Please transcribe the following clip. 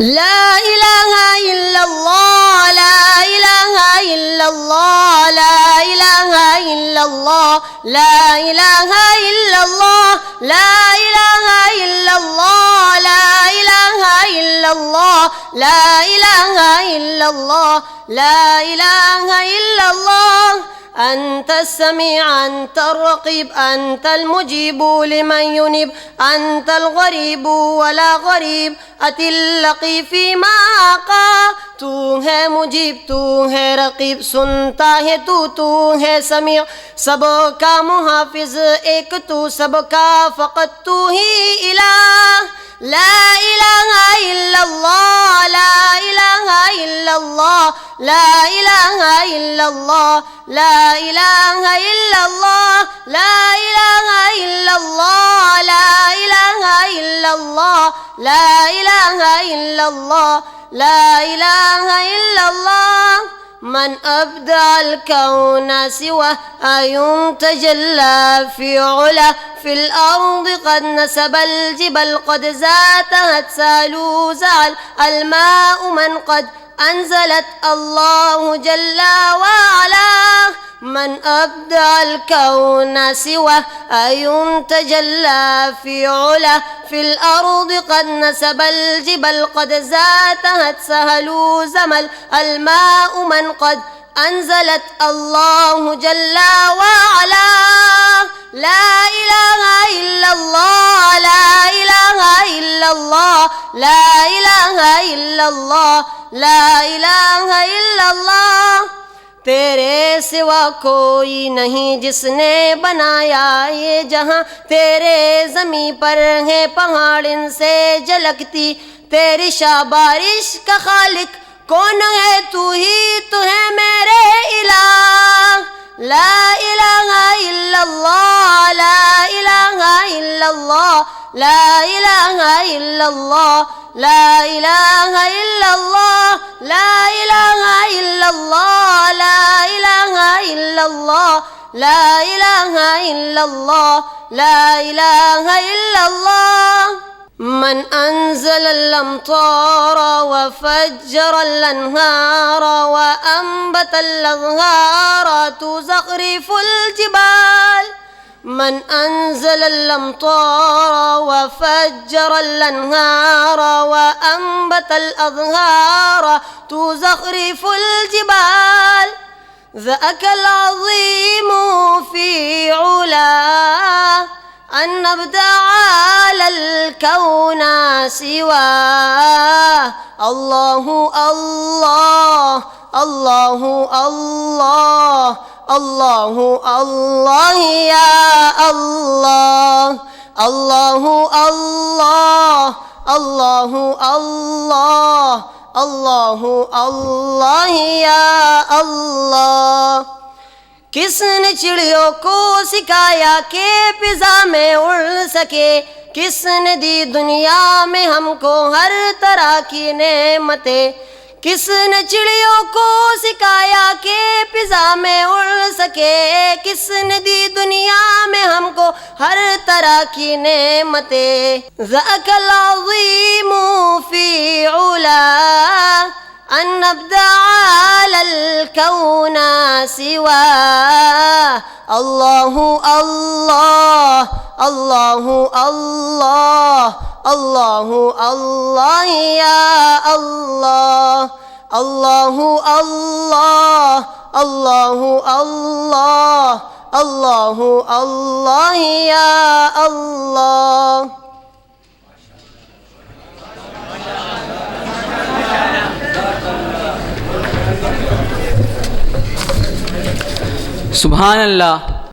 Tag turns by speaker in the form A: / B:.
A: لا إله إلا الله لا إله إلا الله لا إله إلا الله لا إله إلا الله لا إله إلا الله لا إله إلا الله لا إله إلا الله لا إله إلا الله أنت السميع أنت الرقيب أنت المجيب لمن ينيب أنت الغريب ولا غريب अतिल्लकी फीमा आका तू है मुजीब तू है रकीब सुनता है तू है समीअ सबका मुहाफिज एक तू सबका फ़क़त तू ही इलाह ला इलाहा इल्लल्लाह ला इलाहा इल्लल्लाह ला इलाहा इल्लल्लाह ला इलाहा इल्लल्लाह ला इलाहा इल्लल्लाह ला इलाहा इल्लल्लाह لا إله إلا الله لا إله إلا الله من أبدع الكون سواه أين تجلى في علا في الأرض قد نسب الجبل قد زاتها سالوا زعل الماء من قد أنزلت الله جل وعلا من أبدع الكون سواه أين تجلى في علا في الأرض قد نسب الجبل قد زاتها سهل زمل الماء من قد أنزلت الله جل وعلا لا إله إلا الله لا إله إلا الله لا إله إلا الله لا إله إلا الله तेरे सिवा कोई नहीं जिसने बनाया ये जहां तेरे ज़मीं पर है पहाड़ इनसे झलकती तेरी शाबारिश का खालिक कौन है तू है मेरे इलाह ला इलाहा इल्लल्लाह ला इलाहा इल्लल्लाह ला इलाहा इल्लल्लाह ला इलाहा इल्लल्लाह ला इलाहा इल्लल्लाह ला इलाहा इल्लल्लाह ला इलाहा इल्लल्लाह ला इलाहा इल्लल्लाह من أنزل الأمطار وفجر الأنهار وأنبت الأزهار تزخرف الجبال من أنزل الأمطار وفجر الأنهار وأنبت الأزهار تزخرف الجبال ذاك العظيم في علاه أن نبدأ على الكون سواه الله الله الله الله الله الله يا الله الله الله الله الله الله الله يا الله किसने चिड़ियों को सिखाया कि फिजा में उड़ सके किसने दी दुनिया में हमको हर तरह की नेमतें किसने चिड़ियों को सिखाया कि फिजा में उड़ सके किसने दी दुनिया में हमको हर तरह की नेमतें ज़ाकल अज़ीमु फ़ी उला أن نبدأ على الكون سواه الله الله الله الله الله الله يا الله الله الله الله الله الله الله يا الله
B: सुभान अल्लाह।